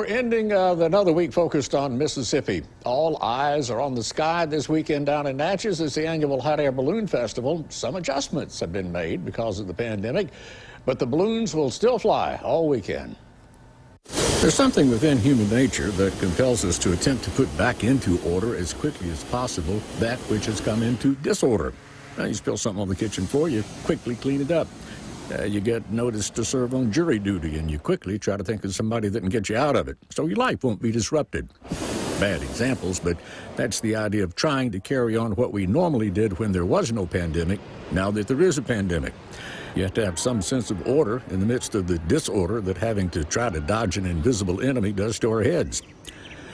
We're ending another week focused on Mississippi. All eyes are on the sky this weekend down in Natchez. It's the annual Hot Air Balloon Festival. Some adjustments have been made because of the pandemic, but the balloons will still fly all weekend. There's something within human nature that compels us to attempt to put back into order as quickly as possible that which has come into disorder. Now, you spill something on the kitchen floor, you quickly clean it up. You get noticed to serve on jury duty, and you quickly try to think of somebody that can get you out of it, so your life won't be disrupted. Bad examples, but that's the idea of trying to carry on what we normally did when there was no pandemic, now that there is a pandemic. You have to have some sense of order in the midst of the disorder that having to try to dodge an invisible enemy does to our heads.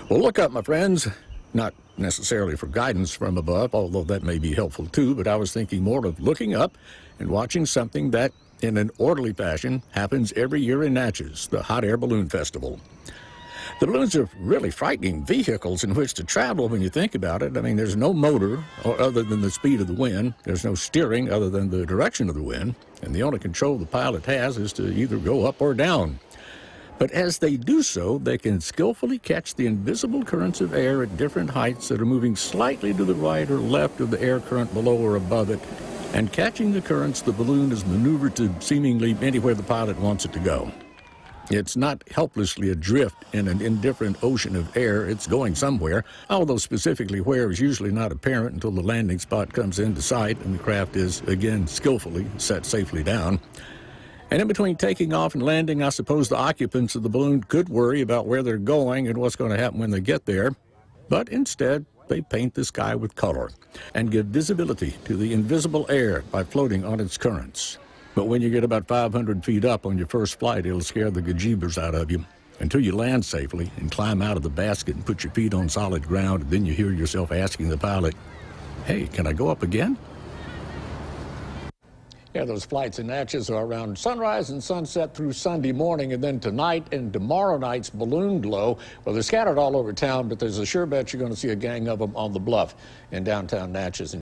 Well, look up, my friends. Not necessarily for guidance from above, although that may be helpful too, but I was thinking more of looking up and watching something that, in an orderly fashion, happens every year in Natchez, the Hot Air Balloon Festival. The balloons are really frightening vehicles in which to travel when you think about it. I mean, there's no motor other than the speed of the wind. There's no steering other than the direction of the wind. And the only control the pilot has is to either go up or down. But as they do so, they can skillfully catch the invisible currents of air at different heights that are moving slightly to the right or left of the air current below or above it. And catching the currents, the balloon is maneuvered to seemingly anywhere the pilot wants it to go. It's not helplessly adrift in an indifferent ocean of air. It's going somewhere, although specifically where is usually not apparent until the landing spot comes into sight and the craft is, again, skillfully set safely down. And in between taking off and landing, I suppose the occupants of the balloon could worry about where they're going and what's going to happen when they get there. But instead, they paint the sky with color and give visibility to the invisible air by floating on its currents. But when you get about 500 feet up on your first flight, it'll scare the gajibers out of you until you land safely and climb out of the basket and put your feet on solid ground. And then you hear yourself asking the pilot, "Hey, can I go up again?" Yeah, those flights in Natchez are around sunrise and sunset through Sunday morning, and then tonight and tomorrow night's balloon glow. Well, they're scattered all over town, but there's a sure bet you're going to see a gang of them on the bluff in downtown Natchez.